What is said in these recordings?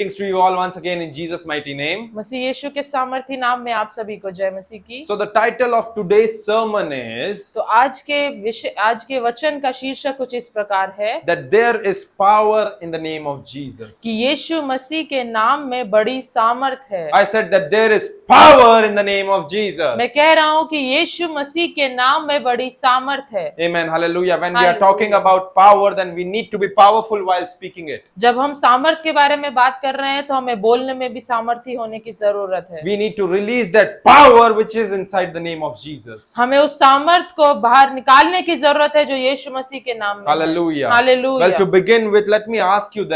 Greetings to you all once again in Jesus' mighty name. मसीह यीशु के सामर्थी नाम में आप सभी को जय मसीह की। So the title of today's sermon is तो आज के वचन का शीर्षक कुछ इस प्रकार है that there is power in the name of Jesus. कि यीशु मसीह के नाम में बड़ी सामर्थ है। I said that there is power in the name of Jesus. मैं कह रहा हूँ कि यीशु मसीह के नाम में बड़ी सामर्थ है। Amen. Hallelujah. When we are Hallelujah. talking about power, then we need to be powerful while speaking it. जब हम सामर्थ के बारे में बात कर रहे हैं तो हमें बोलने में भी सामर्थी होने की जरूरत है। We need to release that power which is inside the name of Jesus. हमें उस सामर्थ को बाहर निकालने की जरूरत है जो यीशु मसीह के नाम में है। Hallelujah. Hallelujah. Well, to begin with, let me ask you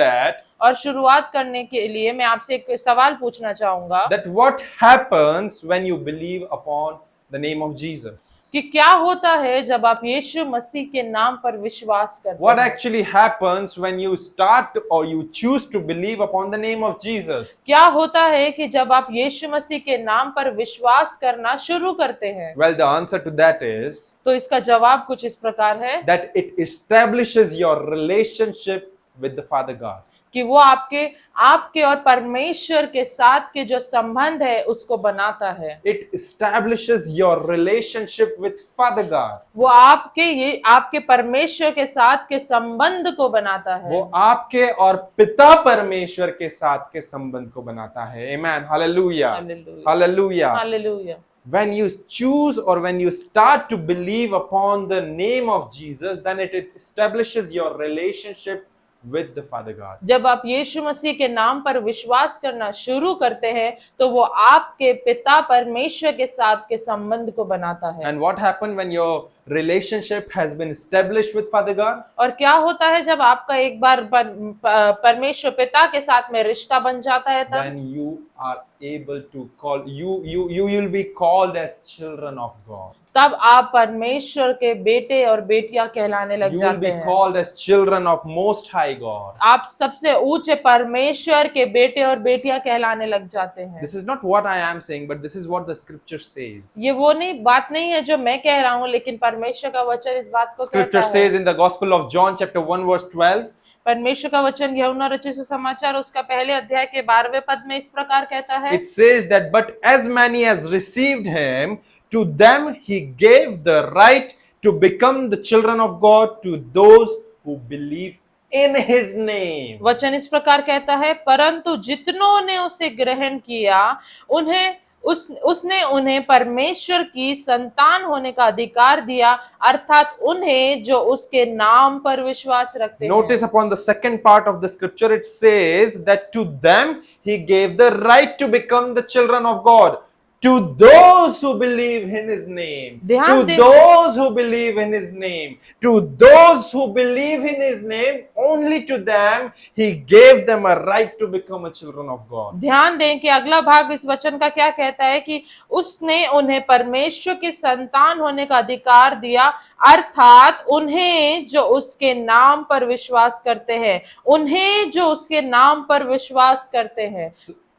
और शुरुआत करने के लिए मैं आपसे एक सवाल पूछना चाहूंगा that what happens when you believe upon the name of Jesus? कि क्या होता है जब आप यीशु मसीह के नाम पर विश्वास करते What हैं? actually happens when you start or you choose to believe upon the name of Jesus? क्या होता है कि जब आप यीशु मसीह के नाम पर विश्वास करना शुरू करते हैं? Well, the answer to that is तो इसका जवाब कुछ इस प्रकार है that it establishes your relationship with the Father God. कि वो आपके और परमेश्वर के साथ के जो संबंध है उसको बनाता है। It establishes your relationship with Father God. वो आपके परमेश्वर के साथ के संबंध को बनाता है। वो आपके और पिता परमेश्वर के साथ के संबंध को बनाता है। Amen. Hallelujah. Hallelujah. Hallelujah. Hallelujah. When you choose or when you start to believe upon the name of Jesus, then it establishes your relationship with the Father God. जब आप यीशु मसीह के नाम पर विश्वास करना शुरू करते हैं तो वो आपके पिता परमेश्वर के साथ के संबंध को बनाता है। And what happened when your relationship has been established with Father God? और क्या होता है जब आपका एक बार परमेश्वर पिता के साथ में रिश्ता बन जाता है तब Then you are able to call you will be called as children of God. तब आप परमेश्वर के बेटे और बेटियां कहलाने लग You will जाते be हैं। called as children of Most High God. आप सबसे ऊंचे परमेश्वर के बेटे और बेटियां कहलाने लग जाते हैं। This is not what I am saying, but this is what the scripture says. ये वो बात नहीं है जो मैं कह रहा हूँ, लेकिन परमेश्वर का वचन इस बात को कहता Scripture है। says in the Gospel of John chapter 1 verse 12, परमेश्वर का वचन यूहन्ना रचित सुसमाचार उसका पहले अध्याय के 12वें पद में इस प्रकार कहता है it says that but as many as received him, to them he gave the right to become the children of God, to those who believe in his name. वचन इस प्रकार कहता है परंतु जितनों ने उसे ग्रहण किया उसने उन्हें परमेश्वर की संतान होने का अधिकार दिया, अर्थात उन्हें जो उसके नाम पर विश्वास रखते हैं। Notice upon the second part of the scripture it says that to them he gave the right to become the children of God. To those who believe in his name, ध्यान to दें। those who believe in his name, to those who believe in his name, only to them he gave them a right to become a children of God. ध्यान दें कि अगला भाग इस वचन का क्या कहता है कि उसने उन्हें परमेश्वर की संतान होने का अधिकार दिया, अर्थात उन्हें जो उसके नाम पर विश्वास करते हैं, उन्हें जो उसके नाम पर विश्वास करते हैं।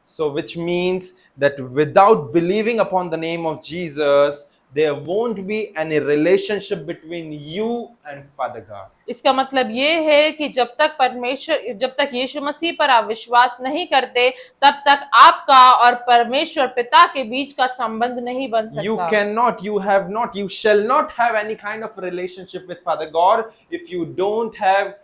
So which means that without believing upon the name of Jesus, there won't be any relationship between you and Father God. इसका मतलब ये है कि जब तक यीशु मसीह पर आप विश्वास नहीं करते तब तक आपका और परमेश्वर पिता के बीच का संबंध नहीं बन सकता। You shall not have any kind of relationship with Father God if you don't have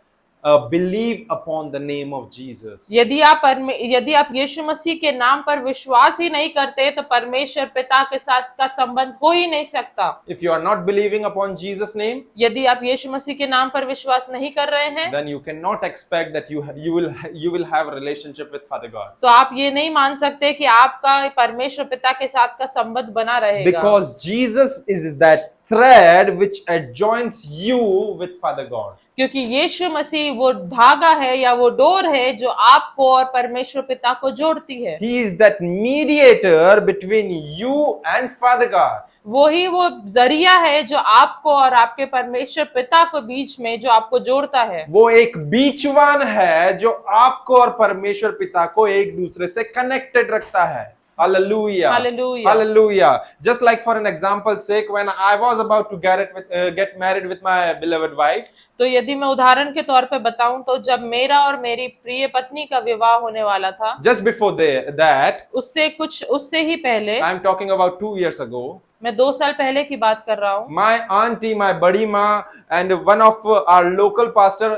believe upon the name of Jesus. यदि आप यीशु मसीह के नाम पर विश्वास ही नहीं करते तो परमेश्वर पिता के साथ का संबंध हो ही नहीं सकता। If you are not believing upon Jesus' name, यदि आप यीशु मसीह के नाम पर विश्वास नहीं कर रहे हैं then you cannot expect that you will have a relationship with Father God. तो आप ये नहीं मान सकते कि आपका परमेश्वर पिता के साथ का संबंध बना रहेगा। Because Jesus is that thread which adjoins you with Father God. क्योंकि यीशु मसीह वो धागा है या वो डोर है जो आपको और परमेश्वर पिता को जोड़ती है। He is that mediator between you and Father God. वो जरिया है जो आपको और आपके परमेश्वर पिता को बीच में जो आपको जोड़ता है। वो एक बीचवान है जो आपको और परमेश्वर पिता को एक दूसरे से कनेक्टेड रखता है। Hallelujah. Hallelujah. Hallelujah. Just like for an example's sake, when I was about to get married with my beloved wife, तो यदि मैं उदाहरण के तौर पे बताऊं तो जब मेरा और मेरी प्रिय पत्नी का विवाह होने वाला था, just before that, उससे ही पहले, I'm talking about 2 years ago, मैं 2 साल पहले की बात कर रहा हूँ, my auntie, my badi ma, and one of our local pastor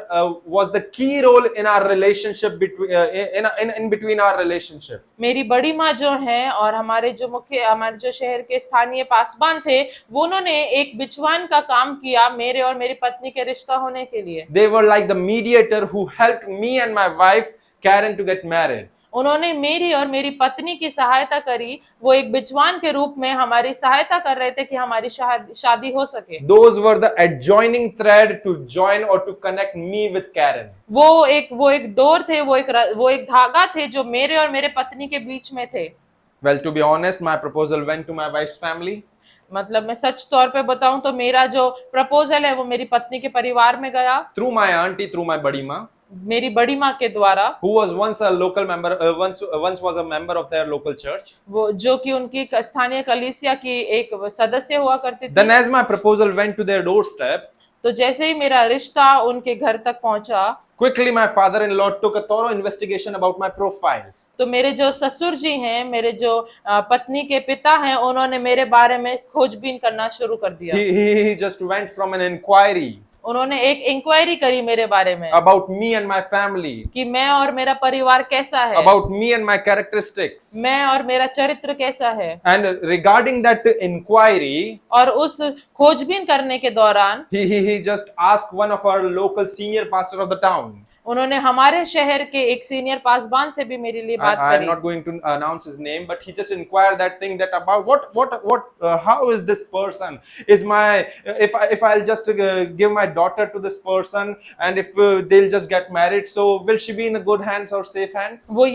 was the key role in our relationship in between our relationship. मेरी बड़ी माँ जो हैं और हमारे जो शहर के स्थानीय पासवान थे, वो उन्होंने एक बिचवान का काम किया मेरे और मेरी पत्नी के रिश्ता होने के लिए। They were like the mediator who helped me and my wife Karen to get married. उन्होंने मेरी और मेरी पत्नी की सहायता करी, वो एक बिचवान के रूप में हमारी सहायता कर रहे थे कि हमारी शादी हो सके। Those were the adjoining thread to join or to connect me with Karen. वो एक डोर थे, वो एक धागा थे जो मेरे और मेरे पत्नी के बीच में थे। Well, to be honest, my proposal went to my wife's family. मतलब मैं सच तौर पे बताऊं तो मेरा जो प्रपोजल है वो मेरी पत्नी के परिवार में गया, Through my auntie, through my badi ma, मेरी बड़ी माँ के द्वारा, who was once a local member, once was a member of their local church. वो जो कि उनकी स्थानीय कलीसिया की एक सदस्य हुआ करती Then, थी। as my proposal went to their doorstep, तो जैसे ही मेरा रिश्ता उनके घर तक पहुंचा, quickly my father-in-law took a thorough investigation about my profile. तो मेरे जो ससुर जी हैं, मेरे जो पत्नी के पिता हैं, उन्होंने मेरे बारे में खोजबीन करना शुरू कर दिया। He just went from an inquiry उन्होंने एक इंक्वायरी करी मेरे बारे में about me and my family, कि मैं और मेरा परिवार कैसा है, about me and my characteristics. मैं और मेरा चरित्र कैसा है। And regarding that inquiry, और उस खोजबीन करने के दौरान he just asked one of our local senior pastor of the town. उन्होंने हमारे शहर के एक सीनियर पासवान से भी मेरे लिए बात I'm करी। not going to announce his name, but he just inquired that thing that about how is this person? Is my if I'll just give my daughter to this person, and if they'll just get married, so will she be in a good hands or safe hands? वो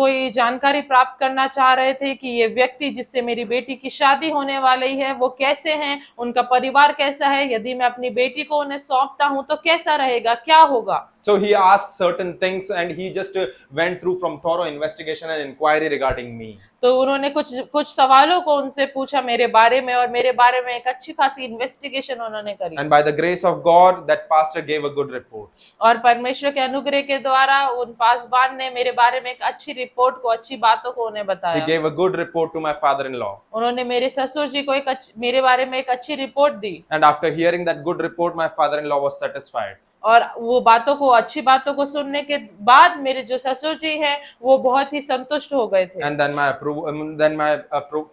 ये जानकारी प्राप्त करना चाह रहे थे कि ये व्यक्ति जिससे मेरी बेटी की शादी होने वाली है वो कैसे हैं, उनका परिवार कैसा है, यदि मैं अपनी बेटी को उन्हें सौंपता हूं तो कैसा रहेगा, क्या होगा। So he asked certain things, and he just went through from thorough investigation and inquiry regarding me. तो उन्होंने कुछ सवालों को उनसे पूछा मेरे बारे में, और मेरे बारे में एक अच्छी खासी इन्वेस्टिगेशन उन्होंने करी। And by the grace of God, that pastor gave a good report. और परमेश्वर के अनुग्रह के द्वारा उन पासवान ने मेरे बारे में एक अच्छी रिपोर्ट को, अच्छी बातों को उन्हें He बताया। gave a good report to my father-in-law. उन्होंने मेरे ससुर जी को मेरे बारे में एक अच्छी report the, And after hearing that good report, my father-in-law was satisfied. और वो अच्छी बातों को सुनने के बाद मेरे जो ससुर जी हैं वो बहुत ही संतुष्ट हो गए थे। And then my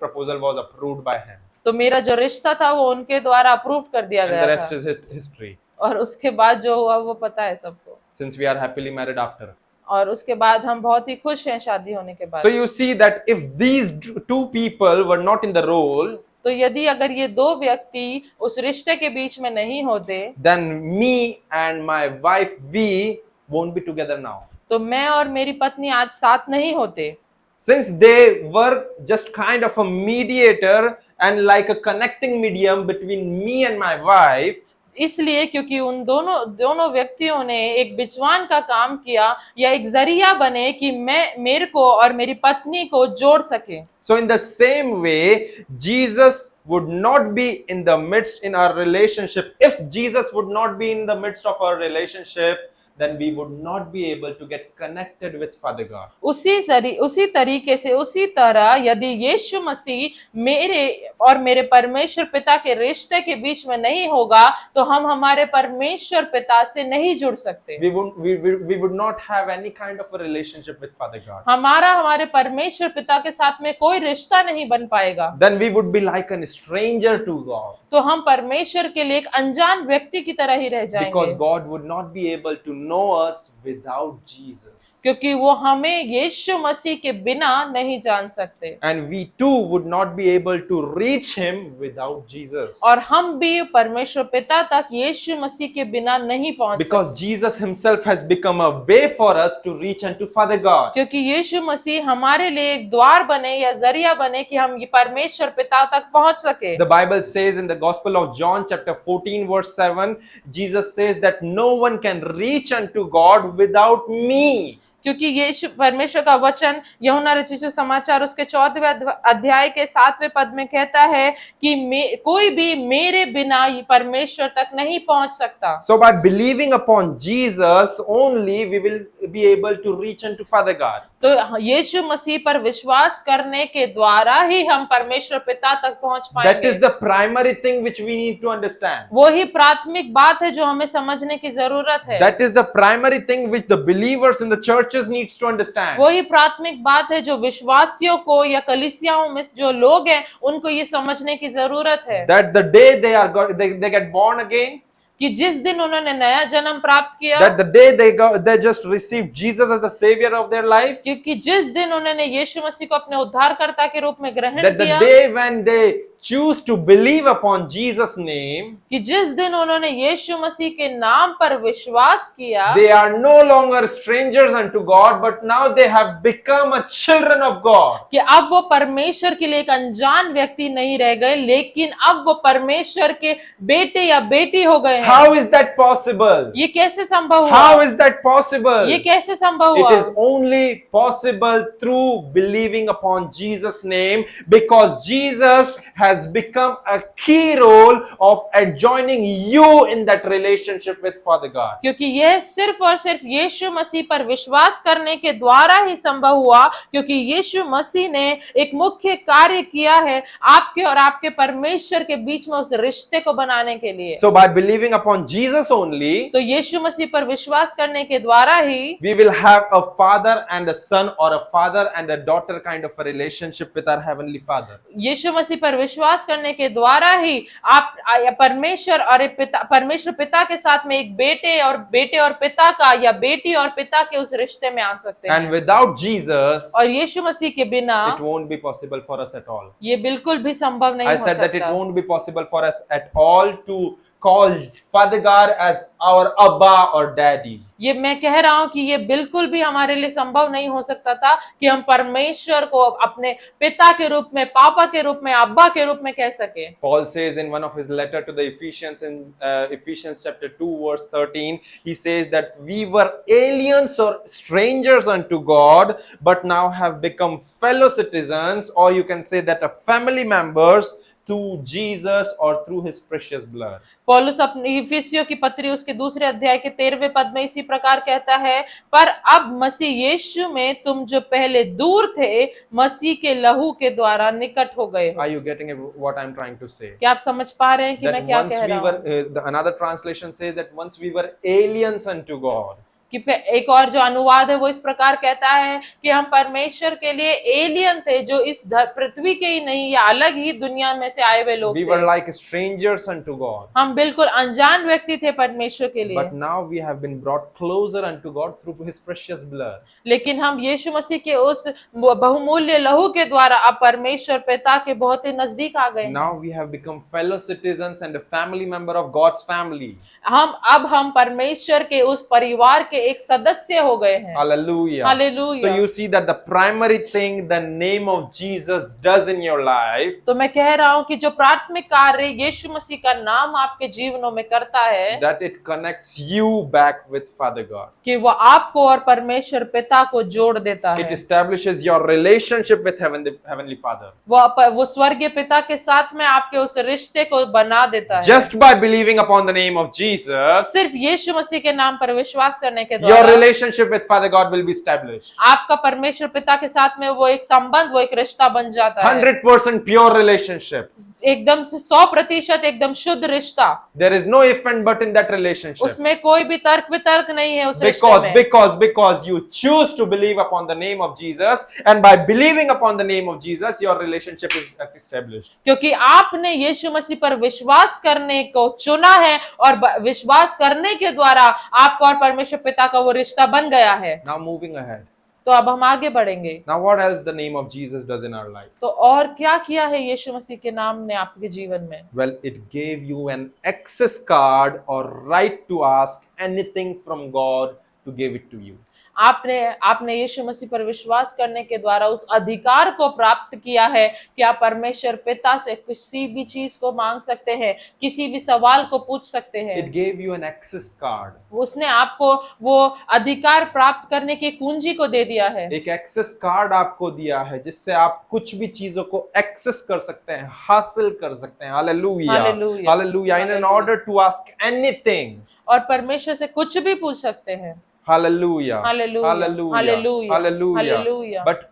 proposal was approved by him. तो मेरा जो रिश्ता था वो उनके द्वारा अप्रूव कर दिया And the गया rest था, is history. और उसके बाद जो हुआ वो पता है सबको। Since we are happily married after. और उसके बाद हम बहुत ही खुश हैं शादी होने के बाद। So you see that if these two people were not in the role, तो यदि अगर ये दो व्यक्ति उस रिश्ते के बीच में नहीं होते, then me and my wife, we won't be together now. तो मैं और मेरी पत्नी आज साथ नहीं होते। Since they were just kind of a mediator and like a connecting medium between me and my wife, इसलिए क्योंकि उन दोनों व्यक्तियों ने एक बिचवान का काम किया, या एक जरिया बने कि मेरे को और मेरी पत्नी को जोड़ सके। so in the same way, Jesus would not be in the midst in our relationship. If Jesus would not be in the midst of our relationship, then we would not be able to get connected with Father God. उसी तरीके से, उसी तरह यदि यीशु मसीह मेरे और मेरे परमेश्वर पिता के रिश्ते के बीच में नहीं होगा तो हम हमारे परमेश्वर पिता से नहीं जुड़ सकते। We would not have any kind of a relationship with Father God. हमारे परमेश्वर पिता के साथ में कोई रिश्ता नहीं बन पाएगा। Then we would be like a stranger to God. तो हम परमेश्वर के लिए एक अनजान व्यक्ति की तरह ही रह जाएंगे। Because God would not be able to know us without Jesus. क्योंकि वो हमें यीशु मसीह के बिना नहीं जान सकते। And we too would not be able to reach Him without Jesus. और हम भी परमेश्वर पिता तक यीशु मसीह के बिना नहीं पहुंच सकते। Because Jesus Himself has become a way for us to reach unto Father God. क्योंकि यीशु मसीह हमारे लिए एक द्वार बने या जरिया बने कि हम ये परमेश्वर पिता तक पहुंच सके। The Bible says in the Gospel of John chapter 14 verse 7, Jesus says that no one can reach unto God without me. क्योंकि ये परमेश्वर का वचन यूहन्ना रचित सुसमाचार उसके 14वें अध्याय के 7वें पद में कहता है कि कोई भी मेरे बिना परमेश्वर तक नहीं पहुंच सकता। So by believing upon Jesus only, we will be able to reach unto Father God. तो यीशु मसीह पर विश्वास करने के द्वारा ही हम परमेश्वर पिता तक पहुंच That पाएंगे। is the primary thing which we need to understand. वो ही प्राथमिक बात है जो हमें समझने की जरूरत है। That is the primary thing which the believers in the churches needs to understand. वही प्राथमिक बात है जो विश्वासियों को या कलीसियाओं में जो लोग हैं उनको ये समझने की जरूरत है That the day they get born again, कि जिस दिन उन्होंने नया जन्म प्राप्त किया, that the day they just received Jesus as the savior of their life, क्योंकि जिस दिन उन्होंने यीशु मसीह को अपने उद्धारकर्ता के रूप में ग्रहण that the किया, day when they choose to believe upon Jesus' name, कि जिस दिन उन्होंने यीशु मसीह के नाम पर विश्वास किया, they are no longer strangers unto God, but now they have become a children of God. कि अब वो परमेश्वर के लिए एक अनजान व्यक्ति नहीं रह गए, लेकिन अब वो परमेश्वर के बेटे या बेटी हो गए हैं। How is that possible? ये कैसे संभव हुआ? How is that possible? ये कैसे संभव It हुआ? is only possible through believing upon Jesus' name, because Jesus has become a key role of adjoining you in that relationship with Father God. क्योंकि यह सिर्फ और सिर्फ यीशु मसीह पर विश्वास करने के द्वारा ही संभव हुआ, क्योंकि यीशु मसीह ने एक मुख्य कार्य किया है आपके और आपके परमेश्वर के बीच में उस रिश्ते को बनाने के लिए। So by believing upon Jesus only, तो यीशु मसीह पर विश्वास करने के द्वारा ही we will have a father and a son, or a father and a daughter kind of a relationship with our heavenly Father. यीशु मसीह पर विश्वास करने के द्वारा ही आप परमेश्वर और परमेश्वर पिता के साथ में एक बेटे और पिता का या बेटी और पिता के उस रिश्ते में आ सकते हैं। And without Jesus, और यीशु मसीह के बिना it won't be possible for us at all. ये बिल्कुल भी संभव नहीं I हो said that it सकता। won't be possible for us at all to call Father God as our Abba or Daddy. ये मैं कह रहा हूं कि ये बिल्कुल भी हमारे लिए संभव नहीं हो सकता था कि हम परमेश्वर को अपने पिता के रूप में, पापा के रूप में, अब्बा के रूप में कह सके। Paul says in one of his letter to the Ephesians, in Ephesians chapter 2 verse 13, he says that we were aliens or strangers unto God, but now have become fellow citizens, or you can say that a family members through Jesus or through his precious blood. पौलुस अपनी इफिसियों की पत्री उसके दूसरे अध्याय के 13वें पद में इसी प्रकार कहता है, पर अब मसीह यीशु में तुम जो पहले दूर थे, मसीह के लहू के द्वारा निकट हो गए हो। Are you getting what I'm trying to say? क्या आप समझ पा रहे हैं कि That मैं क्या once कह we रहा were, हूँ? another translation says that once we were aliens unto God. कि एक और जो अनुवाद है वो इस प्रकार कहता है कि हम परमेश्वर के लिए एलियन थे, जो इस पृथ्वी के ही नहीं या अलग ही दुनिया में से आए हुए लोग We थे। were like strangers unto God. हम बिल्कुल अनजान व्यक्ति थे परमेश्वर के लिए, But now we have been brought closer unto God through his precious blood. लेकिन हम यीशु मसीह के उस बहुमूल्य लहू के द्वारा अब परमेश्वर पिता के बहुत ही नजदीक आ गए। Now we have become fellow citizens and a family member of God's family. हम परमेश्वर के उस परिवार के एक सदस्य हो गए हैं। Hallelujah. Hallelujah. So you see that the primary thing the name of Jesus does in your life, तो मैं कह रहा हूँ कि जो प्राथमिक कार्य यीशु मसीह का नाम आपके जीवनों में करता है, that it connects you back with Father God. कि वो आपको और परमेश्वर पिता को जोड़ देता It है। establishes your relationship with Heavenly Father. वो स्वर्गीय पिता के साथ में आपके उस रिश्ते को बना देता है। Just by believing upon the name of Jesus, सिर्फ यीशु मसीह के नाम पर विश्वास करने के your द्वारा relationship with Father God will be established. आपका परमेश्वर पिता के साथ में वो एक संबंध, वो एक रिश्ता बन जाता है। 100% pure relationship. एकदम से 100% एकदम शुद्ध रिश्ता। There is no if and but in that relationship. उसमें कोई भी तर्क वितर्क नहीं है उस रिश्ते में। Because you choose to believe upon the name of Jesus, and by believing upon the name of Jesus, your relationship is established. क्योंकि आपने यीशु मसीह पर विश्वास करने को चुना है और विश्वास करने के द्वारा आपका और परमेश्वर पिता का वो रिश्ता बन गया है। Now moving ahead. तो अब हम आगे बढ़ेंगे। Now what else the name of Jesus does in our life? तो और क्या किया है यीशु मसीह के नाम ने आपके जीवन में? Well, it gave you an access card or right to ask anything from God to give it to you. आपने आपने यीशु मसीह पर विश्वास करने के द्वारा उस अधिकार को प्राप्त किया है कि आप परमेश्वर पिता से किसी भी चीज को मांग सकते हैं, किसी भी सवाल को पूछ सकते हैं। It gave you an access card. उसने आपको वो अधिकार प्राप्त करने की कुंजी को दे दिया है। एक एक्सेस कार्ड आपको दिया है जिससे आप कुछ भी चीजों को एक्सेस कर सकते हैं, हासिल कर सकते हैं। Hallelujah, Hallelujah. Hallelujah. In Hallelujah. order to ask anything, और परमेश्वर से कुछ भी पूछ सकते हैं। hallelujah, Hallelujah. hallelujah, Hallelujah. hallelujah. Hallelujah. But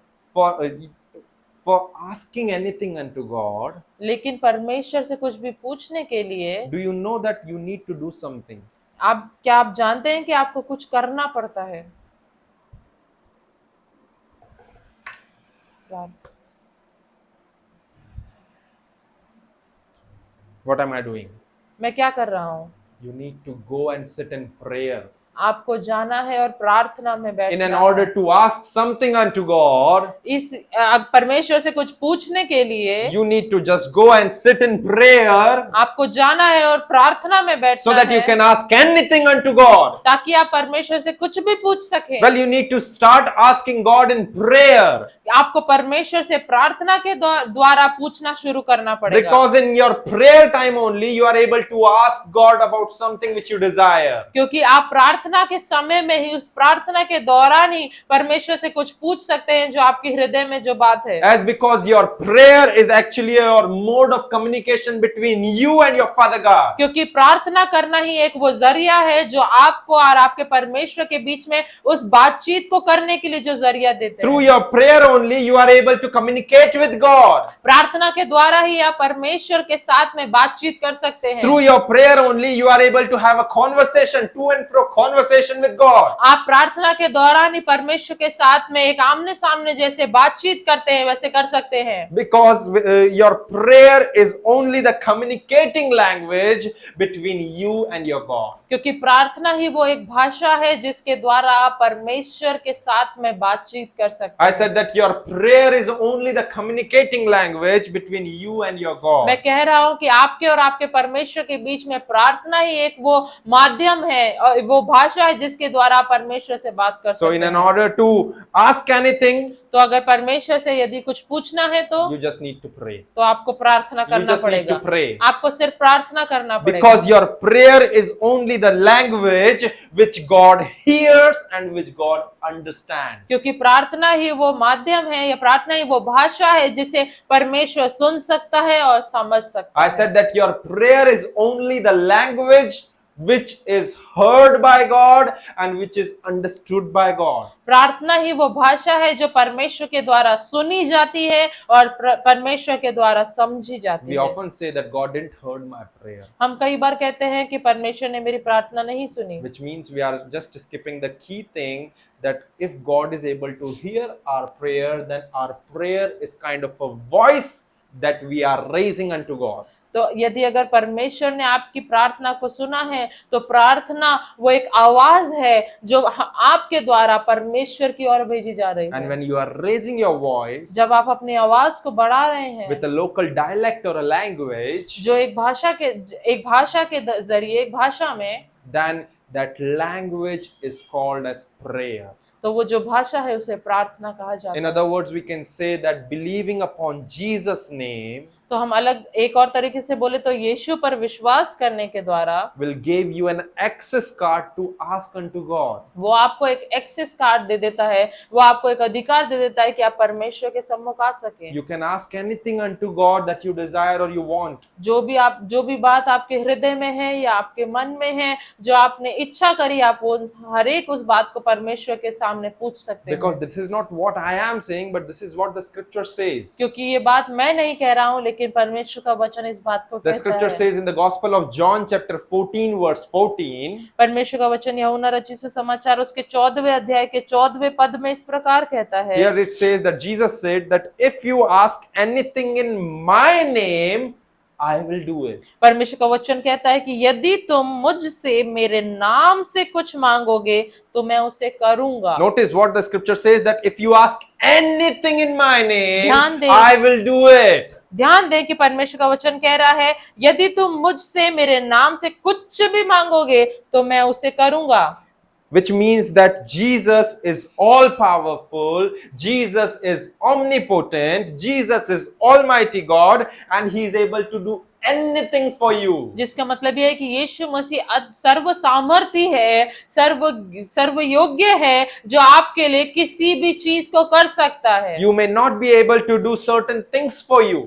for asking anything unto God, लेकिन परमेश्वर से कुछ भी पूछने के लिए do you know that you need to do something? आप जानते हैं कि आपको कुछ करना पड़ता है। What am I doing? मैं क्या कर रहा हूँ? You need to go and sit in prayer. आपको जाना है और प्रार्थना में In बैठना an है। order to ask something unto God, इस परमेश्वर से कुछ पूछने के लिए you need to just go and sit in prayer आपको जाना है और प्रार्थना में so बैठना that you है, can ask anything unto God. ताकि आप परमेश्वर से कुछ भी पूछ सकें। Well, you need to start asking God in prayer, आपको परमेश्वर से प्रार्थना के द्वारा पूछना शुरू करना पड़ेगा। because in your prayer time only you are able to ask God about something which you desire. क्योंकि आप प्रार्थना के समय में ही, उस प्रार्थना के दौरान ही परमेश्वर से कुछ पूछ सकते हैं जो आपके हृदय में जो बात है। As because your prayer is actually your mode of communication between you and your Father God. क्योंकि प्रार्थना करना ही एक वो जरिया है जो आपको और आपके परमेश्वर के बीच में उस बातचीत को करने के लिए जो जरिया देते Through हैं। your prayer only you are able to communicate with God. प्रार्थना के द्वारा ही आप परमेश्वर के साथ में बातचीत कर सकते हैं। Through your prayer only you are able to have a conversation, to and fro conversation with God. आप प्रार्थना के दौरान ही परमेश्वर के साथ में एक आमने सामने जैसे बातचीत करते हैं वैसे कर सकते हैं। Because your prayer is only the communicating language between you and your God. क्योंकि प्रार्थना ही वो एक भाषा है जिसके द्वारा आप परमेश्वर के साथ में बातचीत कर सकते I हैं। said that your prayer is only the communicating language between you and your God. मैं कह रहा हूँ कि आपके और आपके परमेश्वर के बीच में प्रार्थना ही एक वो माध्यम है और वो भाषा है जिसके द्वारा आप परमेश्वर से बात कर So सकते in an हैं। order to ask anything, तो अगर परमेश्वर से यदि कुछ पूछना है तो you just need to pray. तो आपको प्रार्थना You करना just need to पड़ेगा। pray. आपको सिर्फ प्रार्थना करना पड़ेगा। Because your prayer is only the language which God hears and which God understands. क्योंकि प्रार्थना ही वो माध्यम है या प्रार्थना ही वो भाषा है जिसे परमेश्वर सुन सकता है और समझ सकता I है। said that your prayer is only the language which is heard by God and which is understood by God. प्रार्थना ही वो भाषा है जो परमेश्वर के द्वारा सुनी जाती है और परमेश्वर के द्वारा समझी जाती We है। often say that God didn't heard my prayer, हम कई बार कहते हैं कि परमेश्वर ने मेरी प्रार्थना नहीं सुनी, which means we are just skipping the key thing that if God is able to hear our prayer, then our prayer is kind of a voice that we are raising unto God. तो यदि अगर परमेश्वर ने आपकी प्रार्थना को सुना है तो प्रार्थना वो एक आवाज है जो आपके द्वारा परमेश्वर की ओर भेजी जा रही And है। when you are raising your voice जब आप अपनी आवाज को बढ़ा रहे हैं with a local dialect or a language, जो एक भाषा के जरिए एक भाषा में, then that language is called as prayer. तो वो जो भाषा है उसे प्रार्थना कहा जाता In है। other words, we can say that believing upon Jesus' name तो हम अलग एक और तरीके से बोले तो यीशु पर विश्वास करने के द्वारा will give you an access card to ask unto God. वो आपको एक एक्सेस कार्ड दे देता है, वो आपको एक अधिकार दे देता है कि आप परमेश्वर के सम्मुख आ सके। You can ask anything unto God that you desire or you want. जो भी बात आपके हृदय में है या आपके मन में है, जो आपने इच्छा करी, आप वो हर एक उस बात को परमेश्वर के सामने पूछ सकते Because हैं। this is not what I am saying, but this is what the scripture says. क्योंकि ये बात मैं नहीं कह रहा हूँ लेकिन परमेश्वर का वचन इस बात को The कहता scripture है। says in the Gospel of John chapter 14 verse 14, परमेश्वर का वचन यूहन्ना रचित सुसमाचार उसके 14वें अध्याय के 14वें पद में इस प्रकार कहता है। here it says that Jesus said that if you ask anything in my name, I will do it. परमेश्वर का वचन कहता है कि यदि तुम मुझसे मेरे नाम से कुछ मांगोगे तो मैं उसे करूंगा। Notice what the scripture says, that if you ask anything in my name, ध्यान दें। I will do it. ध्यान दें कि परमेश्वर का वचन कह रहा है यदि तुम मुझसे मेरे नाम से कुछ भी मांगोगे तो मैं उसे करूंगा। which means that Jesus is all powerful, Jesus is omnipotent, Jesus is Almighty God, and He is able to do anything for you. जिसका मतलब यह है कि यीशु मसीह सर्व सामर्थी है, सर्व योग्य है, जो आपके लिए किसी भी चीज को कर सकता है। You may not be able to do certain things for you,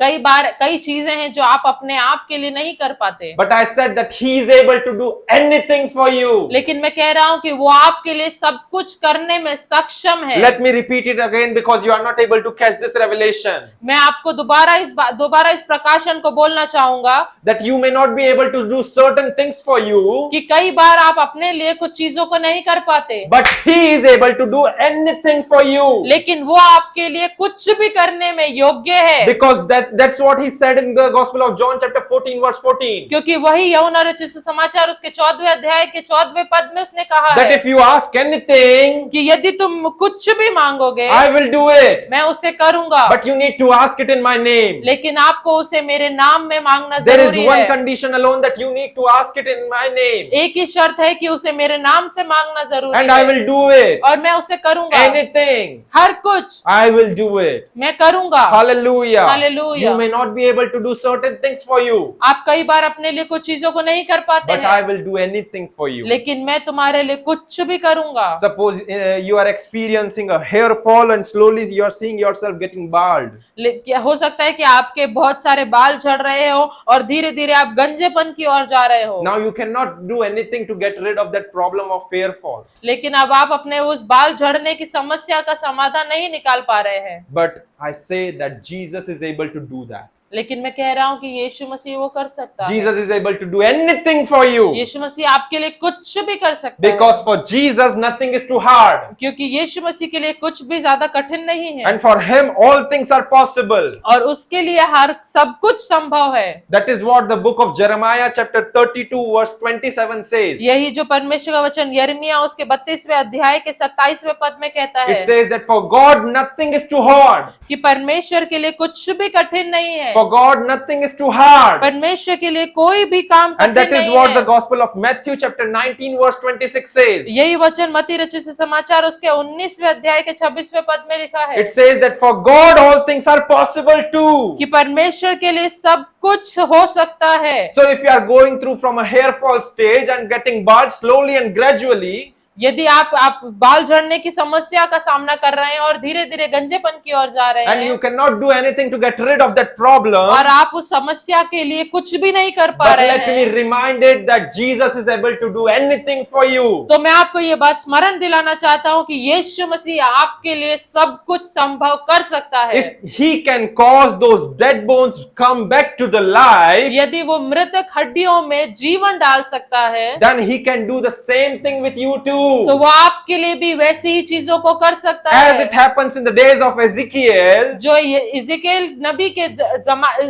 कई बार कई चीजें हैं जो आप अपने आप के लिए नहीं कर पाते, but I said that He is able to do anything for you. लेकिन मैं कह रहा हूं कि वो आपके लिए सब कुछ करने में सक्षम है। Let me repeat it again because you are not able to catch this revelation. मैं आपको दोबारा इस प्रकाशन को बोलना चाहूंगा That you may not be able to do certain things for you, कि कई बार आप अपने लिए कुछ चीजों को नहीं कर पाते, but He is able to do anything for you. लेकिन वो आपके लिए कुछ भी करने में योग्य है। Because that's what He said in the Gospel of John chapter 14 verse 14. क्योंकि वही यूहन्ना रचित सुसमाचार उसके 14वें अध्याय के 14वें पद में उसने कहा That है if you ask anything, कि यदि तुम कुछ भी मांगोगे I will do it. मैं उसे करूंगा, But you need to ask it in my name. लेकिन आपको उसे मेरे नाम में मांगना There is जरूरी one है। condition alone, that you need to ask it in my name. एक ही शर्त है कि उसे मेरे नाम से मांगना जरूरी And I है, will do it. और मैं उसे करूंगा। Anything. हर कुछ I will do it. मैं करूंगा। Hallelujah. Hallelujah. You may not be able to do certain things for you, आप कई बार अपने लिए कुछ चीजों को नहीं कर पाते but हैं, I will do anything for you. लेकिन मैं तुम्हारे लिए कुछ भी करूंगा। Suppose you are experiencing a hair fall and slowly you are seeing yourself getting bald. क्या हो सकता है कि आपके बहुत सारे बाल झड़ रहे हो और धीरे धीरे आप गंजेपन की ओर जा रहे हो, Now you cannot do anything to get rid of that problem of hair fall. लेकिन अब आप अपने उस बाल झड़ने की समस्या का समाधान नहीं निकाल पा रहे हैं। But I say that Jesus is able to do that. लेकिन मैं कह रहा हूं कि यीशु मसीह वो कर सकता है। Jesus is able to do anything for you. यीशु मसीह आपके लिए कुछ भी कर सकता Because है, for Jesus nothing is too hard. क्योंकि यीशु मसीह के लिए कुछ भी ज्यादा कठिन नहीं है, And for Him all things are possible. और उसके लिए हर सब कुछ संभव है। That is what the book of Jeremiah chapter 32 verse 27 says. यही जो परमेश्वर का वचन यिर्मयाह उसके 32वें अध्याय के 27वें पद में कहता It है says that for God nothing is too hard. कि परमेश्वर के लिए कुछ भी कठिन नहीं है, For God nothing is too hard. परमेश्वर के लिए कोई भी काम And that कठिन is नहीं what the है। Gospel of Matthew chapter 19 verse 26 says. यही वचन मत्ती रचित समाचार उसके 19वें अध्याय के 26वें पद में लिखा है It says that for God all things are possible too. कि परमेश्वर के लिए सब कुछ हो सकता है। So if you are going through from a hair fall stage and getting bald slowly and gradually, यदि आप बाल झड़ने की समस्या का सामना कर रहे हैं और धीरे धीरे गंजेपन की ओर जा रहे and you हैं, cannot do anything to get rid of that problem, और आप उस समस्या के लिए कुछ भी नहीं कर पा but रहे let me हैं, remind it that Jesus is able to do anything for you. तो मैं आपको ये बात स्मरण दिलाना चाहता हूँ कि यीशु मसीह आपके लिए सब कुछ संभव कर सकता है। If He can cause those dead bones come back to the life, यदि वो मृतक हड्डियों में जीवन डाल सकता है, then He can do the same thing with you too. तो वो आपके लिए भी वैसी ही चीजों को कर सकता As है it happens in the days of Ezekiel, जो इज़ेकिएल नबी के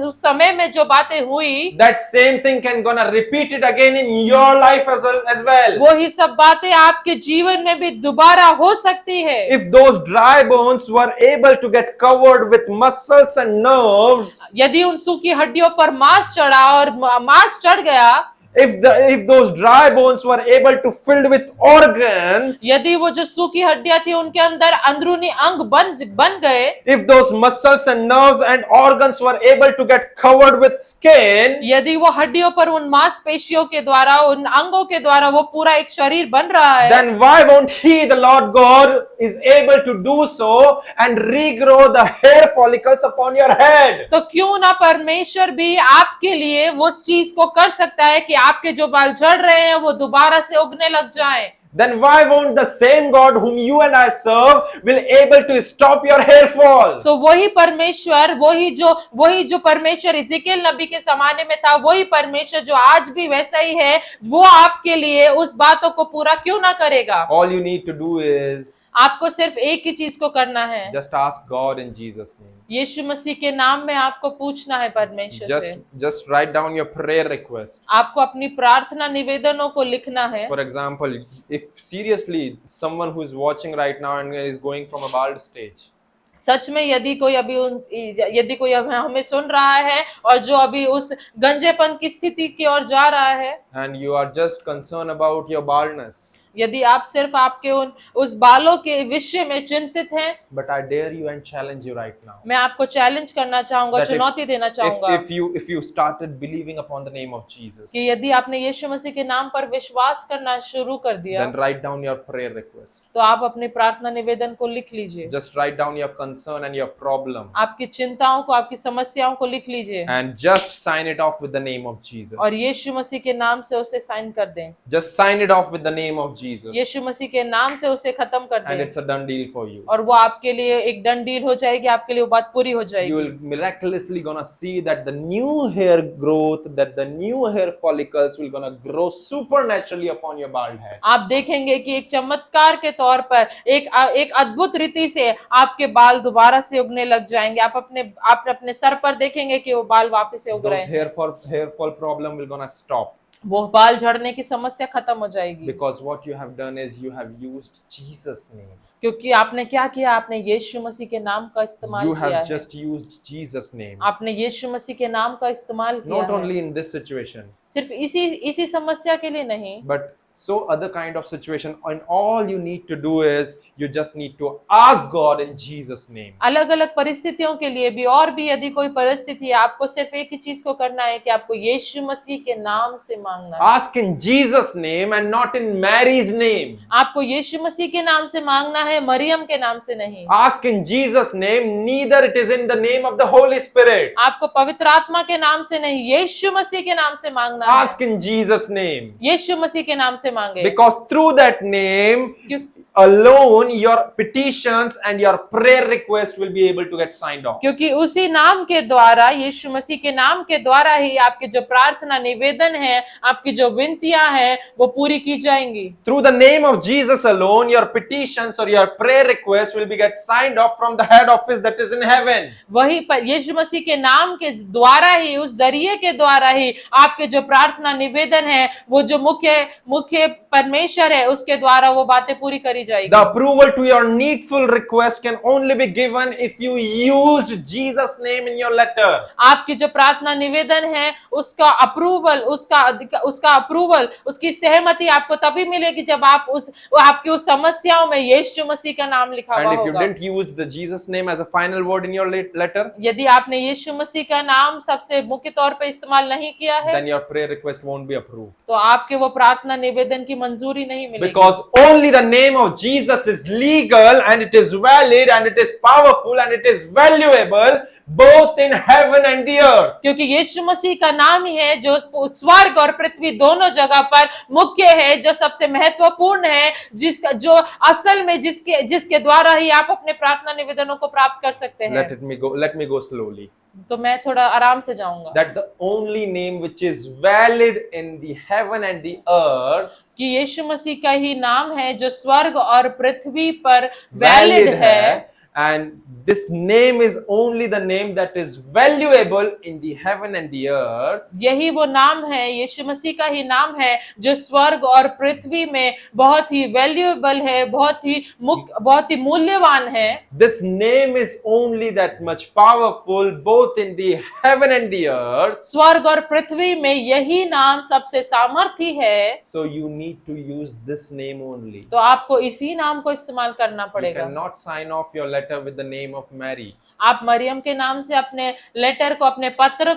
उस समय में जो बातें हुई, that same thing can gonna repeat it again in your life as well. वो ही सब बातें आपके जीवन में भी दोबारा हो सकती है। If those dry bones were able to get covered with muscles and nerves, यदि उन सूखी हड्डियों पर मांस चढ़ा और मांस चढ़ गया, if those dry bones were able to filled with organs, यदि वो जो सूखी हड्डियां थी उनके अंदर अंदरूनी अंग बन गए, if those muscles and nerves and organs were able to get covered with skin, यदि वो हड्डियों पर उन मांसपेशियों के द्वारा उन अंगों के द्वारा वो पूरा एक शरीर बन रहा है, then why won't He, the Lord God, is able to do so and regrow the hair follicles upon your head? तो क्यों ना परमेश्वर भी आपके लिए वो चीज को कर सकता है कि आपके जो बाल झड़ रहे हैं वो दोबारा से उगने लग जाएं। Then why won't the same God whom you and I serve will able to stop your hair fall? तो वही परमेश्वर, वही जो परमेश्वर इज़ेकिएल नबी के जमाने में था, वही परमेश्वर जो आज भी वैसा ही है, वो आपके लिए उस बातों को पूरा क्यों ना करेगा। All you need to do is आपको सिर्फ एक ही चीज को करना है, just ask God in Jesus' name. यीशु मसीह के नाम में आपको पूछना है परमेश्वर से। Just write down your prayer request. आपको अपनी प्रार्थना निवेदनों को लिखना है। For example, if seriously someone who is watching right now and is going from a bald stage, सच में यदि कोई हमें सुन रहा है और जो अभी उस गंजेपन की स्थिति की ओर जा रहा है, and you are just concerned about your baldness, यदि आप सिर्फ आपके उस बालों के विषय में चिंतित हैं, but I dare you and challenge you right now मैं आपको चैलेंज करना चाहूंगा, that चुनौती देना चाहूंगा if you started believing upon the name of Jesus, कि यदि आपने यीशु मसीह के नाम पर विश्वास करना शुरू कर दिया, then write down your prayer request. तो आप अपनी प्रार्थना निवेदन को लिख लीजिए, Just write down your concern and your problem आपकी चिंताओं को, आपकी समस्याओं को लिख लीजिए and just sign it off with the name of Jesus. और यीशु मसीह के नाम से उसे साइन कर दें, Just sign it off with the name of Jesus यीशु मसीह के नाम से उसे खत्म कर and दें it's a done deal for you. और वो आपके लिए एक डन डील हो जाएगी, आपके लिए वो बात पूरी हो You जाएगी। will miraculously gonna see that the new hair growth, that the new hair follicles will gonna grow supernaturally upon your bald head. आप देखेंगे कि एक चमत्कार के तौर पर एक अद्भुत रीति से आपके बाल दोबारा से उगने लग जाएंगे। आप अपने सर पर देखेंगे कि वो बाल वापस से उग रहे Those हैं। hair fall problem will gonna stop वो बाल झड़ने की समस्या खत्म हो जाएगी, because what you have done is you have used Jesus' name. क्योंकि आपने क्या किया, आपने यीशु मसीह के नाम का इस्तेमाल You किया have है। just used Jesus' name. आपने यीशु मसीह के नाम का इस्तेमाल किया Not है, only in this situation, सिर्फ इसी समस्या के लिए नहीं, but so other kind of situation, and all you need to do is you just need to ask God in Jesus' name. अलग अलग परिस्थितियों के लिए भी, और भी यदि कोई परिस्थिति है, आपको सिर्फ एक ही चीज को करना है कि आपको यीशु मसीह के नाम से मांगना है। Ask in Jesus' name and not in Mary's name. आपको यीशु मसीह के नाम से मांगना है, मरियम के नाम से नहीं। Ask in Jesus' name, neither it is in the name of the Holy Spirit. आपको पवित्र आत्मा के नाम से नहीं, यीशु मसीह के नाम से मांगना है। Ask in Jesus' name. यीशु मसीह के नाम से मांगे, Because through that name क्यों- alone, your petitions and your prayer request will be able to get signed off. क्योंकि उसी नाम के द्वारा, यीशु मसीह के नाम के द्वारा ही आपके जो प्रार्थना निवेदन है, आपकी जो विनतियां हैं, वो पूरी की जाएंगी। Through the name of Jesus alone, your petitions or your prayer request will be get signed off from the head office that is in heaven. वही पर यीशु मसीह के नाम के द्वारा ही, उस जरिए के द्वारा ही आपके जो प्रार्थना निवेदन है, वो जो मुख्य परमेश्वर है, उसके द्वारा वो बातें पूरी करी जाएगी। The approval to your needful request can only be given if you used Jesus' name in your letter. आपकी जो प्रार्थना निवेदन है, उसका अप्रूवल, उसकी सहमति आपको तभी मिलेगी जब आप आपकी उस समस्याओं में यीशु मसीह का नाम लिखा हुआ And if you होगा। didn't use the Jesus name as a final word in your letter, यदि आपने यीशु मसीह का नाम सबसे मुख्य तौर पे इस्तेमाल नहीं किया है, then your prayer request won't be approved. तो आपके वो प्रार्थना निवेदन की मंजूरी नहीं मिलेगी। Because only the name of Jesus is legal and it is valid and it is powerful and it is valuable both in heaven and the earth. क्योंकि यीशु मसीह का नाम ही है जो स्वर्ग और पृथ्वी दोनों जगह पर मुख्य है, जो सबसे महत्वपूर्ण है, जो असल में जिसके द्वारा ही आप अपने प्रार्थना निवेदनों को प्राप्त कर सकते हैं। Let me go slowly. तो मैं थोड़ा आराम से जाऊंगा। That the only name which is valid in the heaven and the earth कि यीशु मसीह का ही नाम है जो स्वर्ग और पृथ्वी पर वैलिड है, and this name is only the name that is valuable in the heaven and the earth. यही वो नाम है, यीशु मसीह का ही नाम है जो स्वर्ग और पृथ्वी में बहुत ही वैल्यूएबल है, बहुत ही मूल्यवान है। This name is only that much powerful both in the heaven and the earth. स्वर्ग और पृथ्वी में यही नाम सबसे सामर्थी है, So you need to use this name only. तो आपको इसी नाम को इस्तेमाल करना You पड़ेगा। cannot sign off your letter with the name of Mary. आप मरियम के नाम से अपने लेटर को, अपने पत्र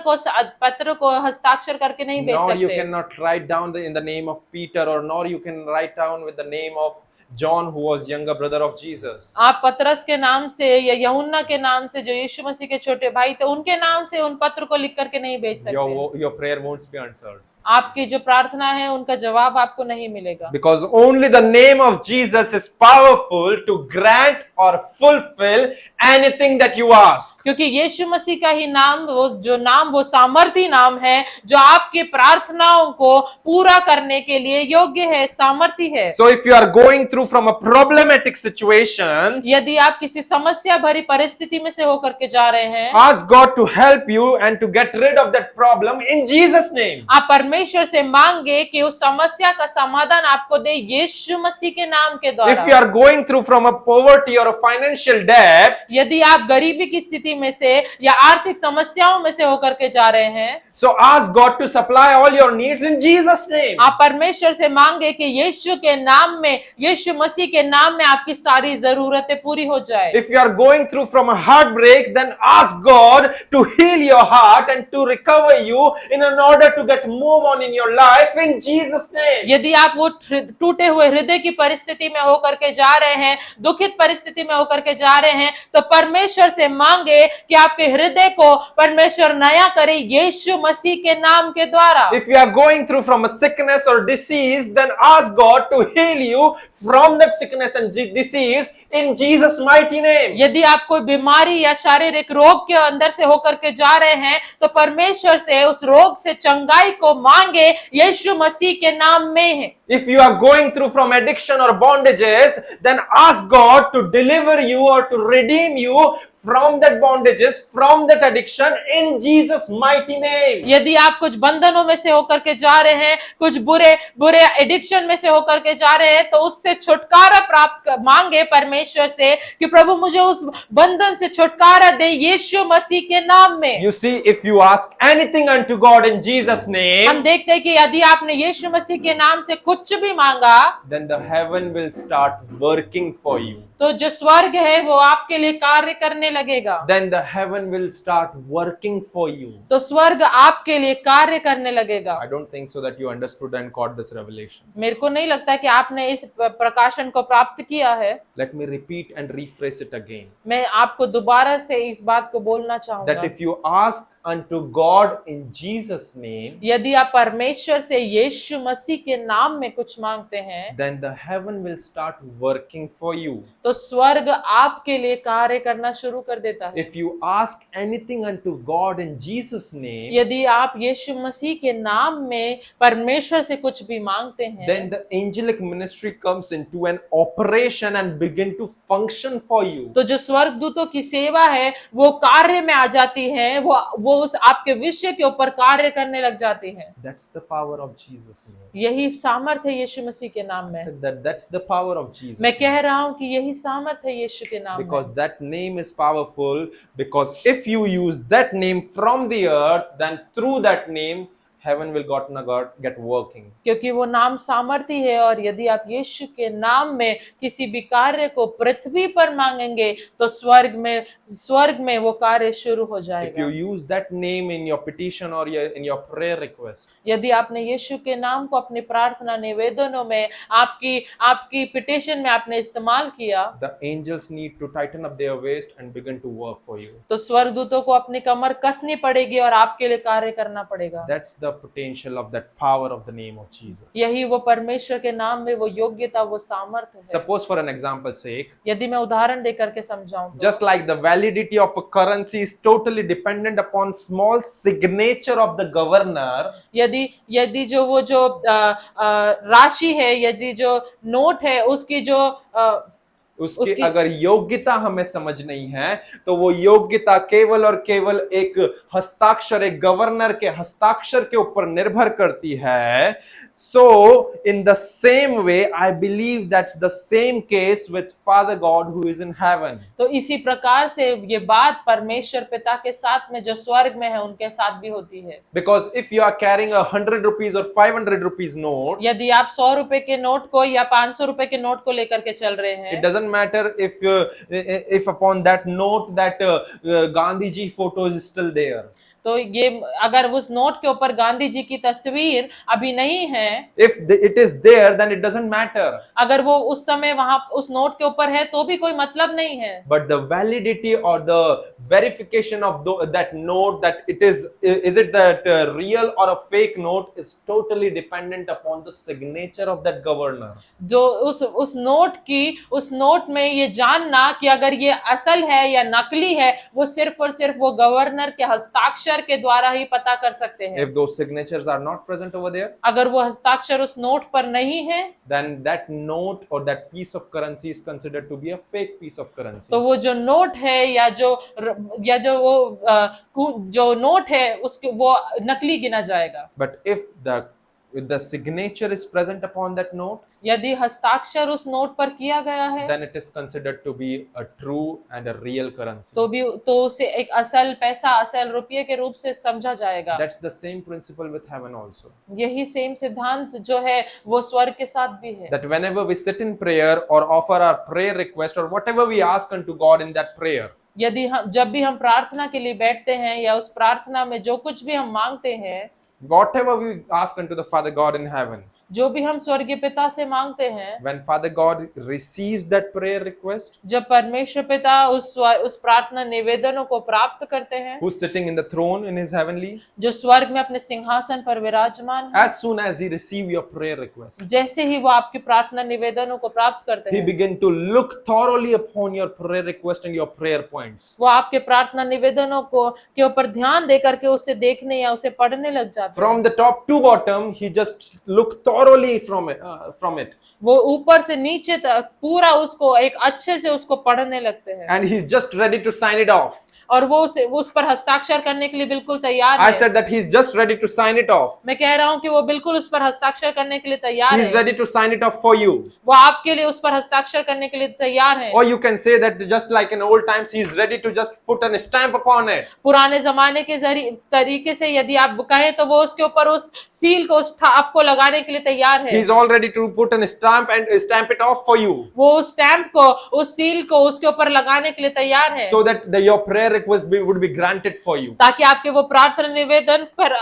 को हस्ताक्षर करके नहीं भेज Nor you सकते। cannot write down in the name of Peter, or nor you can write down with the name of John, who was younger brother of Jesus. आप पतरस के नाम से या यूहन्ना के नाम से, जो यीशु मसीह के छोटे भाई थे, उनके नाम से उन पत्र को लिख करके नहीं भेज सकते। Your prayer won't be answered. आपकी जो प्रार्थना है उनका जवाब आपको नहीं मिलेगा, Because only the name of Jesus is powerful to grant or fulfill anything that you ask. क्योंकि यीशु मसीह का ही नाम, वो सामर्थी नाम है जो आपके प्रार्थनाओं को पूरा करने के लिए योग्य है, सामर्थी है। So if you are going through from a problematic situation, यदि आप किसी समस्या भरी परिस्थिति में से होकर के जा रहे हैं, ask God to help you and to get rid of that problem in Jesus' name. आप परमेश्वर से मांगे कि उस समस्या का समाधान आपको दे यीशु मसीह के नाम के If you द्वारा। are going through from a poverty or or a financial debt, यदि आप गरीबी की स्थिति में से या आर्थिक समस्याओं में से होकर के जा रहे हैं, so ask God to supply all your needs in Jesus' name. आप परमेश्वर से मांगे कि यीशु के नाम में, यीशु मसीह के नाम में आपकी सारी जरूरतें पूरी हो जाए। If you are going through from a heartbreak, then ask God to heal your heart and to recover you in order to get move on in your life in Jesus' name. यदि आप वो टूटे हुए हृदय की परिस्थिति में होकर के जा रहे हैं, दुखित परिस्थिति में होकर के जा रहे हैं, तो परमेश्वर से मांगे कि आपके हृदय को परमेश्वर नया करे यीशु मसीह के नाम के द्वारा। If you are going through from a sickness or disease, then ask God to heal you from that sickness and disease in Jesus' mighty name. यदि आप कोई बीमारी या शारीरिक रोग के अंदर से होकर के जा रहे हैं, तो परमेश्वर से उस रोग से चंगाई को मांगे यीशु मसीह के नाम में है। If you are going through from addiction or bondages, then ask God to deliver you or to redeem you from that bondages, from that addiction in Jesus' mighty name. यदि आप कुछ बंधनों में से होकर के जा रहे हैं, कुछ बुरे बुरे एडिक्शन में से होकर के जा रहे हैं, तो उससे छुटकारा प्राप्त मांगे परमेश्वर से कि प्रभु मुझे उस बंधन से छुटकारा दे यीशु मसीह के नाम में। You see, if you ask anything unto God in Jesus' हम name, देखते हैं कि यदि आपने यीशु मसीह के नाम से कुछ भी मांगा, then the heaven will start working for you. तो जो स्वर्ग है वो आपके लिए कार्य करने लगेगा। Then the heaven will start working for you. तो स्वर्ग आपके लिए कार्य करने लगेगा। I don't think so that you understood and caught this revelation. मेरे को नहीं लगता कि आपने इस प्रकाशन को प्राप्त किया है। Let me repeat and rephrase it again. मैं आपको दोबारा से इस बात को बोलना चाहूंगा, That if you ask unto God in Jesus' name, यदि आप परमेश्वर से यीशु मसीह के नाम में कुछ मांगते हैं, then the heaven will start working for you. तो स्वर्ग आपके लिए कार्य करना शुरू कर देता है। If you ask anything unto God in Jesus' name, यदि आप यीशु मसीह के नाम में परमेश्वर से कुछ भी मांगते हैं, then the angelic ministry comes into an operation and begin to function for you. तो जो स्वर्गदूतों की सेवा है वो कार्य में आ जाती है, वो उस आपके विषय के ऊपर कार्य करने लग जाती है। That's the power of Jesus' name. यही सामर्थ्य है यीशु मसीह के नाम I में। said that that's the power of Jesus' मैं name. कह रहा हूँ कि यही सामर्थ्य है यीशु के नाम Because में, that name is powerful, because if you use that name from the earth, then through that name heaven will get working. क्योंकि वो नाम सामर्थ्य है। और यदि आप यीशु के नाम में किसी भी कार्य को पृथ्वी पर मांगेंगे तो स्वर्ग में वो कार्य शुरू हो If you जाएगा। use that name in your petition or in your prayer request, यदि आपने यीशु के नाम को अपनी प्रार्थना निवेदनों में, आपकी पिटिशन में आपने इस्तेमाल किया, the angels need to tighten up their waist and begin to work for you. तो स्वर्गदूतों को अपनी कमर कसनी पड़ेगी और आपके लिए कार्य करना पड़ेगा। That's the potential of that power of the name of Jesus. यही वो परमेश्वर के नाम में वो योग्यता, वो सामर्थ्य है। Suppose for an example's sake, यदि मैं उदाहरण देकर के समझाऊं तो, just like the validity of a currency is totally dependent upon small signature of the governor, यदि वो जो राशि है, यदि जो नोट है उसकी जो उसकी अगर योग्यता हमें समझ नहीं है, तो वो योग्यता केवल और केवल एक हस्ताक्षर, एक गवर्नर के हस्ताक्षर के ऊपर निर्भर करती है। So in the same way, I believe that's the same case with Father God who is in heaven. तो इसी प्रकार से ये बात परमेश्वर पिता के साथ में जो स्वर्ग में है उनके साथ भी होती है। Because if you are carrying 100 rupees or 500 rupees note, यदि आप 100 रुपए के नोट को या 500 रुपए के नोट को लेकर के चल रहे हैं, it doesn't matter if upon that note that Gandhi ji photo is still there. तो ये अगर उस नोट के ऊपर गांधी जी की तस्वीर अभी नहीं है, If it is there, then it doesn't matter. अगर वो उस समय वहां उस नोट के ऊपर है तो भी कोई मतलब नहीं है। But the validity or the verification of that note, that it is it that real or a fake note, is totally dependent upon the signature of that governor. जो उस नोट में ये जानना कि अगर ये असल है या नकली है, वो सिर्फ और सिर्फ वो गवर्नर के हस्ताक्षर के द्वारा ही पता कर सकते हैं। If those signatures are not present over there, अगर वो हस्ताक्षर उस नोट पर नहीं है, then that note or that piece of currency is considered to be a fake piece of currency. तो वो जो नोट है या जो वो जो नोट है उसके वो नकली गिना जाएगा। But if the if the signature is present upon that note, यदि हस्ताक्षर उस नोट पर किया गया है then it is considered to be a true and a real currency. तो उसे एक असल पैसा, असल रुपये के रूप से समझा जाएगा। That's the same principle with heaven also. यही सेम सिद्धांत जो है वो स्वर्ग के साथ भी है। That whenever we sit in prayer or offer our prayer request or whatever we ask unto God in that prayer, जब भी हम प्रार्थना के लिए बैठते हैं या उस प्रार्थना में जो कुछ भी हम मांगते हैं, whatever we ask unto the Father God in heaven, जो भी हम स्वर्गीय पिता से मांगते हैं, when Father God receives that prayer request, जब परमेश्वर पिता उस प्रार्थना निवेदनों को प्राप्त करते हैं, who's sitting in the throne in his heavenly, जो स्वर्ग में अपने सिंहासन पर विराजमान है, as soon as he receive your prayer request, जैसे ही वो आपकी प्रार्थना निवेदनों को प्राप्त करते he हैं, begin to look thoroughly upon your prayer request and your prayer points. वो आपके प्रार्थना निवेदनों को के ऊपर ध्यान दे करके उसे देखने या उसे पढ़ने लग जाते हैं। From the top to bottom, he just look thoroughly from it. वो ऊपर से नीचे तक पूरा उसको एक अच्छे से उसको पढ़ने लगते हैं And he's just ready to sign it off. और वो उस पर हस्ताक्षर करने के लिए बिल्कुल तैयार I है। said that he's just ready to sign it off. मैं कह रहा हूँ कि वो बिल्कुल उस पर हस्ताक्षर करने के लिए तैयार He's है। ready to sign it off for you. वो आपके लिए उस पर हस्ताक्षर करने के लिए तैयार है। Or you can say that just like in old times, he's ready to just put a stamp upon it. पुराने जमाने के तरीके से यदि आप कहें तो वो उसके ऊपर उस सील को उस आपको लगाने के लिए तैयार है। He's all ready to put a stamp and stamp it off for you. वो उस स्टैम्प को, उस सील को उसके ऊपर लगाने के लिए तैयार है, So that your prayer request would be granted for you. ताकि आपके वो प्रार्थना निवेदन पर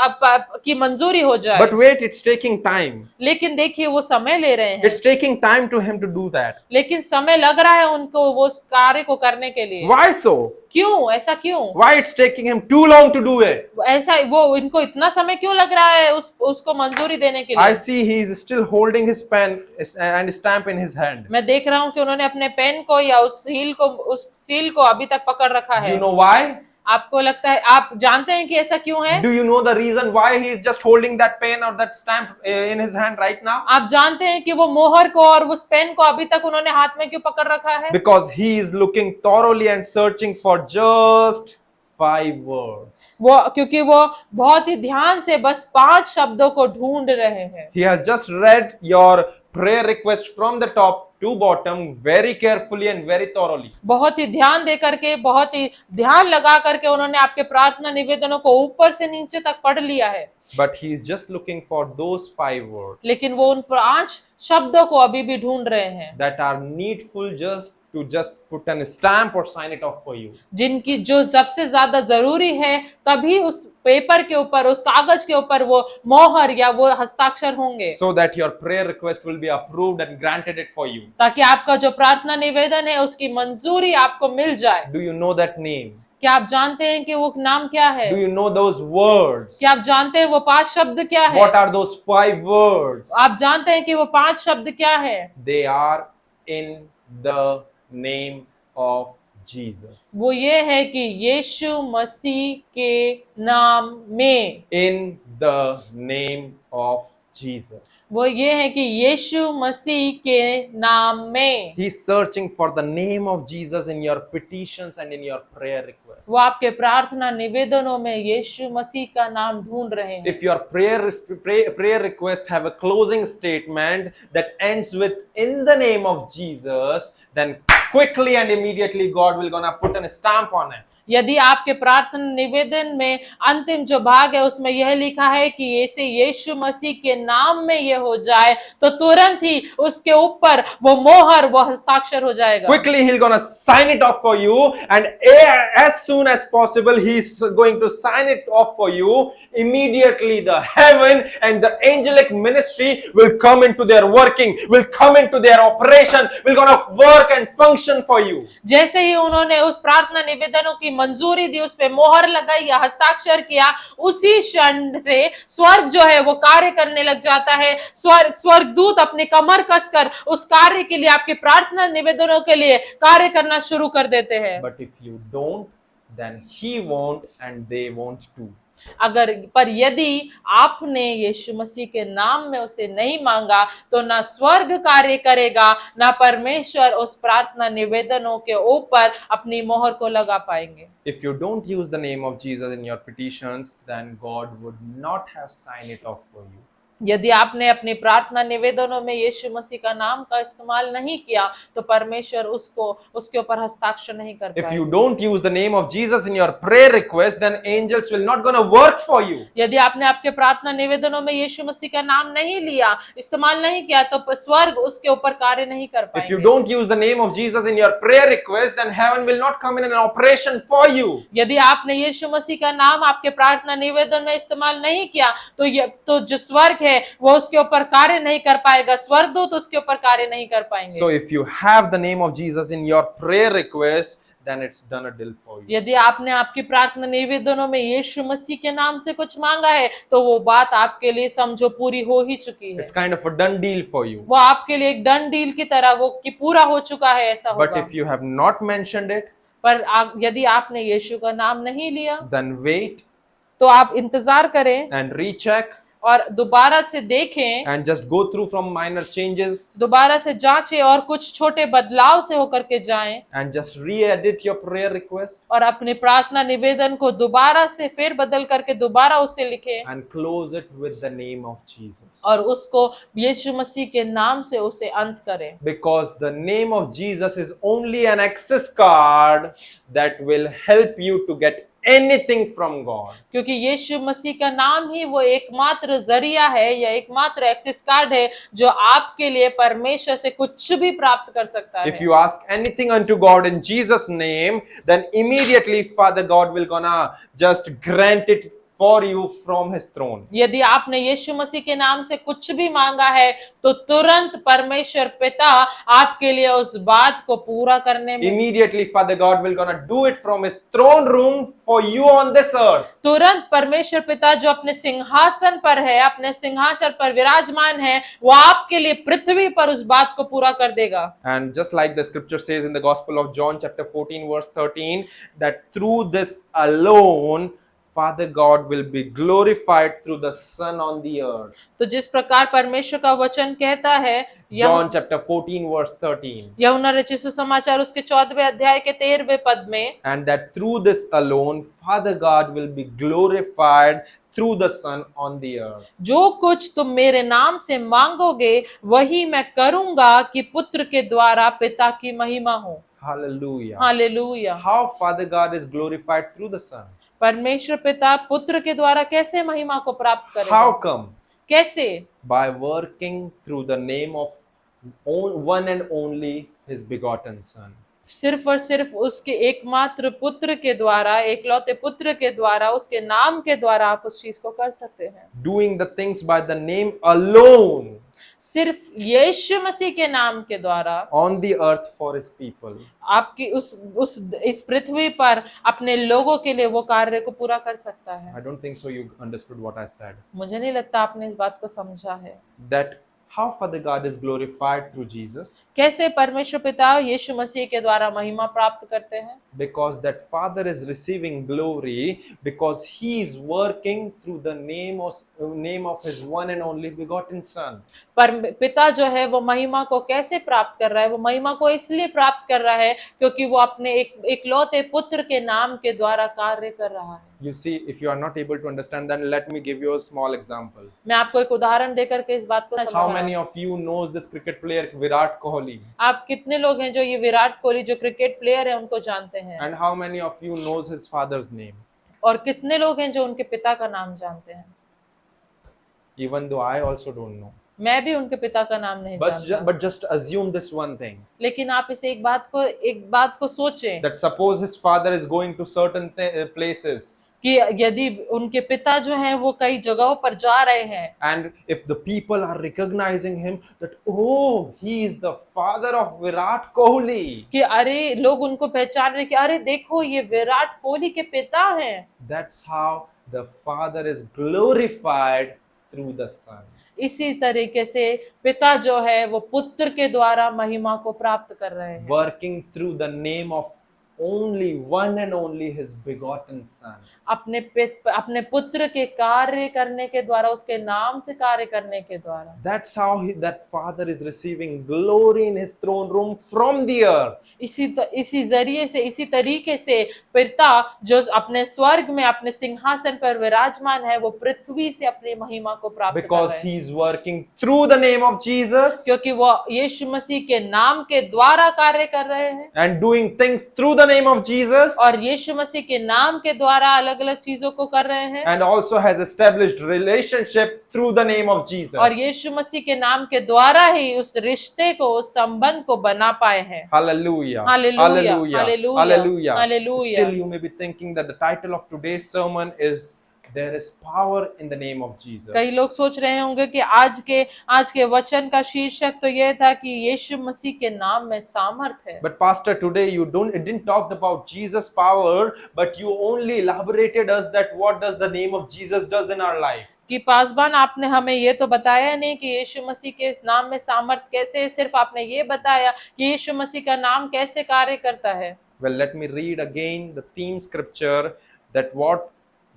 की मंजूरी हो जाए। But wait, it's taking time. लेकिन देखिए वो समय ले रहे हैं, It's taking time to him to do that. लेकिन समय लग रहा है उनको वो उस कार्य को करने के लिए। Why so? क्यों? ऐसा क्यों? Why it's taking him too long to do it? ऐसा वो इनको इतना समय क्यों लग रहा है उसको मंजूरी देने के I लिए? see he is still holding his pen and stamp in his hand. मैं देख रहा हूँ कि उन्होंने अपने पेन को या उस सील को अभी तक पकड़ रखा है। You know why? आपको लगता है, आप जानते हैं कि ऐसा क्यों है? Do you know the reason why he is just holding that pen or that stamp in his hand right now? आप जानते हैं कि वो मोहर को और उस पेन को अभी तक उन्होंने हाथ में क्यों पकड़ रखा है? Because he is looking thoroughly and searching for just 5 words. क्योंकि वो बहुत ही ध्यान से बस 5 शब्दों को ढूंढ रहे हैं। He has just read your prayer request from the top to bottom very carefully and very thoroughly. बहुत ही ध्यान दे करके, बहुत ही ध्यान लगा करके उन्होंने आपके प्रार्थना निवेदनों को ऊपर से नीचे तक पढ़ लिया है। But he is just looking for those 5 words लेकिन वो उन 5 शब्दों को अभी भी ढूंढ रहे हैं, that are needful just to just put a stamp or sign it off for you. जिनकी जो सबसे ज्यादा जरूरी है, तभी उस पेपर के ऊपर, उस कागज के ऊपर वो मोहर या वो हस्ताक्षर होंगे, So that your prayer request will be approved and granted it for you. ताकि आपका जो प्रार्थना निवेदन है उसकी मंजूरी आपको मिल जाए। Do you know that name? क्या आप जानते हैं कि वो नाम क्या है? Do you know those words? क्या आप जानते हैं वो 5 शब्द क्या है? What are those 5 words? आप जानते हैं कि वो 5 शब्द क्या है? They are in the name of Jesus. वो ये है कि यीशु मसीह के नाम में। In the name of Jesus. वो ये है कि यीशु मसीह के नाम में। He's searching for the name of Jesus in your petitions and in your prayer requests. वो आपके प्रार्थना निवेदनों में यीशु मसीह का नाम ढूंढ रहे हैं। If your prayer request have a closing statement that ends with in the name of Jesus, then quickly and immediately God will gonna put a stamp on it. यदि आपके प्रार्थना निवेदन में अंतिम जो भाग है उसमें यह लिखा है कि ऐसे यीशु मसीह के नाम में ये हो जाए, तो तुरंत ही उसके ऊपर वो मोहर, वो हस्ताक्षर हो जाएगा। Quickly he'll gonna sign it off for you, and as soon as possible he's going to sign it off for you. Immediately the heaven and the angelic ministry will come into their working, will come into their operation, will gonna work and function for you. जैसे ही उन्होंने उस प्रार्थना निवेदनों की मंजूरी दी, उस पे मोहर लगाई या हस्ताक्षर किया, उसी क्षण से स्वर्ग जो है वो कार्य करने लग जाता है। स्वर्गदूत अपनी कमर कसकर उस कार्य के लिए, आपके प्रार्थना निवेदनों के लिए कार्य करना शुरू कर देते हैं। But if you don't, then he won't and they won't too. पर यदि आपने यीशु मसीह के नाम में उसे नहीं मांगा, तो ना स्वर्ग कार्य करेगा, ना परमेश्वर उस प्रार्थना निवेदनों के ऊपर अपनी मोहर को लगा पाएंगे। If you don't use the name of Jesus in your petitions, then God would not have signed it off for you. यदि आपने अपनी प्रार्थना निवेदनों में यीशु मसीह का नाम का इस्तेमाल नहीं किया तो परमेश्वर उसको उसके ऊपर हस्ताक्षर नहीं कर If you पाएगा। don't use the name of Jesus in your prayer request, then angels will not gonna work for you. यदि आपने आपके प्रार्थना निवेदनों में यीशु मसीह का नाम नहीं लिया, इस्तेमाल नहीं किया, तो स्वर्ग उसके ऊपर कार्य नहीं कर If you पाएंगे। don't use the name of Jesus in your prayer request, then heaven will not come in an operation for you. यदि आपने यीशु मसीह का नाम आपके प्रार्थना निवेदन में इस्तेमाल नहीं किया तो जो स्वर्ग है वो उसके ऊपर कार्य नहीं कर पाएगा, स्वर्गदूत उसके ऊपर कार्य नहीं कर पाएंगे। So if you have the name of Jesus in your prayer request, then it's done a deal for you. यदि आपने आपकी प्रार्थना निवेदनों में यीशु मसीह के नाम से कुछ मांगा है तो वो बात आपके लिए समझो पूरी हो ही चुकी है। It's kind of a done deal for you. वो आपके लिए एक डन डील की तरह वो कि पूरा हो चुका है ऐसा But होगा। if you have not mentioned it, पर यदि आपने यीशु का नाम नहीं लिया then wait तो आप इंतजार करें and recheck और दोबारा से देखें, and just go through from minor changes दोबारा से जांचें और कुछ छोटे बदलाव से होकर के जाएं and just re-edit your prayer request और अपने प्रार्थना निवेदन को दोबारा से फिर बदल करके दोबारा उसे लिखें and close it with the name of Jesus. और उसको यीशु मसीह के नाम से उसे अंत करें। Because the name of Jesus is only an access card that will help you to get anything from God. क्योंकि यीशु मसीह का नाम ही वो एकमात्र जरिया है या एकमात्र एक्सेस कार्ड है जो आपके लिए परमेश्वर से कुछ भी प्राप्त कर सकता If है। you ask anything unto God in Jesus' name, then immediately Father God will gonna just grant it for you from His throne. यदि आपने यीशु मसीह के नाम से कुछ भी मांगा है तो तुरंत परमेश्वर पिता आपके लिए उस बात को पूरा करने में Immediately Father God will gonna do it from His throne room for you on this earth. तुरंत परमेश्वर पिता जो अपने सिंहासन पर है, अपने सिंहासन पर विराजमान है, वो आपके लिए पृथ्वी पर उस बात को पूरा कर देगा। And just like the scripture says in the Gospel of John chapter 14 verse 13, that through this alone Father God will be glorified through the Son on the earth. तो जिस प्रकार परमेश्वर का वचन कहता है John chapter 14 verse 13. यूहन्ना रचित सुसमाचार उसके 14वें अध्याय के 13वें पद में, And that through this alone Father God will be glorified through the Son on the earth. जो कुछ तुम मेरे नाम से मांगोगे वही मैं करूंगा कि पुत्र के द्वारा पिता की महिमा हो। Hallelujah. Hallelujah. How Father God is glorified through the Son? परमेश्वर पिता पुत्र के द्वारा कैसे महिमा को प्राप्त करेगा? How come? कैसे? By working through the name of one and only His begotten Son. सिर्फ और सिर्फ उसके एकमात्र पुत्र के द्वारा, एकलौते पुत्र के द्वारा, उसके नाम के द्वारा आप उस चीज को कर सकते हैं। Doing the things by the name alone सिर्फ यीशु मसीह के नाम के द्वारा on the earth for His people. आपकी इस पृथ्वी पर अपने लोगों के लिए वो कार्य को पूरा कर सकता है। I don't think so you understood what I said. मुझे नहीं लगता आपने इस बात को समझा है। That how Father God is glorified through Jesus? कैसे परमेश्वर पिता यीशु मसीह के द्वारा महिमा प्राप्त करते हैं? Because that Father is receiving glory because He is working through the name of His one and only begotten Son. पर पिता जो है वो महिमा को कैसे प्राप्त कर रहा है? वो महिमा को इसलिए प्राप्त कर रहा है क्योंकि वो अपने एकलौते पुत्र के नाम के द्वारा कार्य कर रहा है। You see, if you are not able to understand, then let me give you a small example. मैं आपको एक उदाहरण देकर के इस बात को How समझा। many of you knows this cricket player Virat Kohli? आप कितने लोग हैं जो ये विराट कोहली जो क्रिकेट प्लेयर है उनको जानते हैं? And how many of you knows his father's name? और कितने लोग हैं जो उनके पिता का नाम जानते हैं? Even though I also don't know. मैं भी उनके पिता का नाम नहीं जानता। But just assume this one thing. लेकिन आप इसे एक बात को सोचें That suppose his father is going to certain places. कि यदि उनके पिता जो हैं वो कई जगहों पर जा रहे हैं And if the people are recognizing him that, oh, he is the father of Virat Kohli. कि अरे लोग उनको पहचान रहे कि अरे देखो ये विराट कोहली के पिता हैं। That's how the father is glorified through the son. इसी तरीके से पिता जो है वो पुत्र के द्वारा महिमा को प्राप्त कर रहे हैं। Working through the name of only one and only his begotten son. अपने पुत्र के कार्य करने के द्वारा, उसके नाम से कार्य करने के द्वारा। That's how that Father is receiving glory in his throne room from the earth. इसी जरिए से, इसी तरीके से पिता जो अपने स्वर्ग में अपने सिंहासन पर विराजमान है, वो पृथ्वी से अपनी महिमा को प्राप्त कर Because रहे हैं, he is working through the name of Jesus क्योंकि वो यीशु मसीह के नाम के द्वारा कार्य कर रहे हैं and doing things through the name of Jesus, और यीशु मसीह के नाम के द्वारा अलग अलग चीजों को कर रहे हैं, and also has established relationship through the name of Jesus. और यीशु मसीह के नाम के द्वारा ही उस रिश्ते को, उस संबंध को बना पाए हैं। Hallelujah. Hallelujah. Hallelujah. Hallelujah. Hallelujah. Hallelujah. Still, you may be thinking that the title of today's sermon is There is Power in the Name of Jesus. कई लोग सोच रहे होंगे कि आज के वचन का शीर्षक तो यह था कि यीशु मसीह के नाम में सामर्थ है। But Pastor, today you didn't talk about Jesus' power, but you only elaborated us that what does the name of Jesus does in our life. कि पासवान, आपने हमें ये तो बताया नहीं कि यीशु मसीह के नाम में सामर्थ कैसे है, सिर्फ आपने ये बताया कि यीशु मसीह का नाम कैसे कार्य करता है। Well, let me read again the theme scripture that what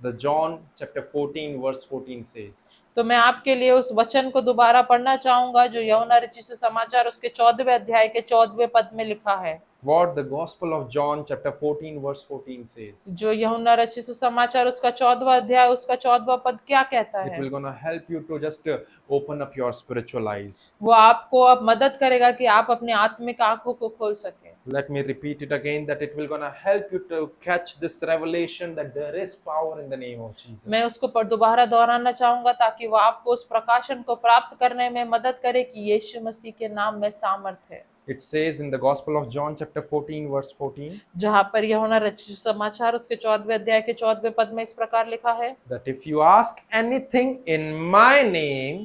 the John chapter 14 verse 14 says. तो मैं आपके लिए उस वचन को दोबारा पढ़ना चाहूंगा जो यूहन्ना रचित सुसमाचार उसके 14वें अध्याय के 14वें पद में लिखा है। What the Gospel of John chapter 14 verse 14 says. जो यूहन्ना रचित सुसमाचार उसका 14वां अध्याय उसका 14वां पद क्या कहता It है? will gonna help you to just open up your spiritual eyes. वो आपको अब मदद करेगा कि आप अपनी आत्मिक आंखों को खोल सके। Let me repeat it again that it will gonna help you to catch this revelation that there is power in the name of Jesus. मैं उसको दोबारा दोहराना चाहूंगा ताकि वो आपको उस प्रकाशन को प्राप्त करने में मदद करे कि यीशु मसीह के नाम में सामर्थ है। It says in the Gospel of John chapter 14 verse 14 जहाँ पर यूहन्ना रचित सुसमाचार उसके 14वें अध्याय के 14वें पद में इस प्रकार लिखा है, that if you ask anything in my name,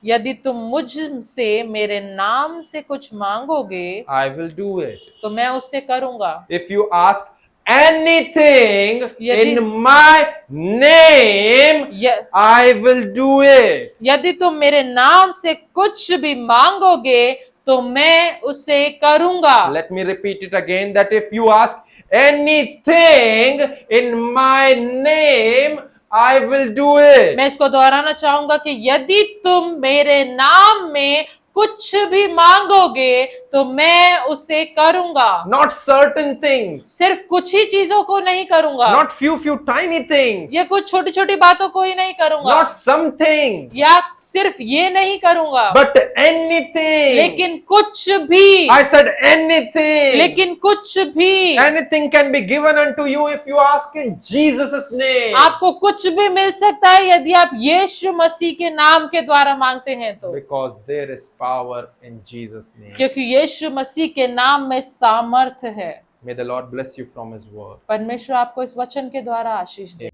यदि तुम मुझसे मेरे नाम से कुछ मांगोगे I will do it. तो मैं उससे करूंगा। If you ask anything यदि- in my name, I will do it. यदि तुम मेरे नाम से कुछ भी मांगोगे तो मैं उसे करूंगा। Let me repeat it again that if you ask anything in my name, I will do it. मैं इसको दोहराना चाहूंगा कि यदि तुम मेरे नाम में कुछ भी मांगोगे तो मैं उसे करूंगा। Not certain things, सिर्फ कुछ ही चीजों को नहीं करूंगा, not few tiny things, या कुछ छोटी छोटी बातों को ही नहीं करूंगा, not something, या सिर्फ ये नहीं करूंगा, but anything. लेकिन कुछ भी, I said anything. लेकिन कुछ भी, Anything can be given unto you if you ask in Jesus' name. आपको कुछ भी मिल सकता है यदि आप यीशु मसीह के नाम के द्वारा मांगते हैं तो, Because there is power in Jesus' name. क्योंकि यीशु मसीह के नाम में सामर्थ है। May the Lord bless you from His word. परमेश्वर आपको इस वचन के द्वारा आशीष दे।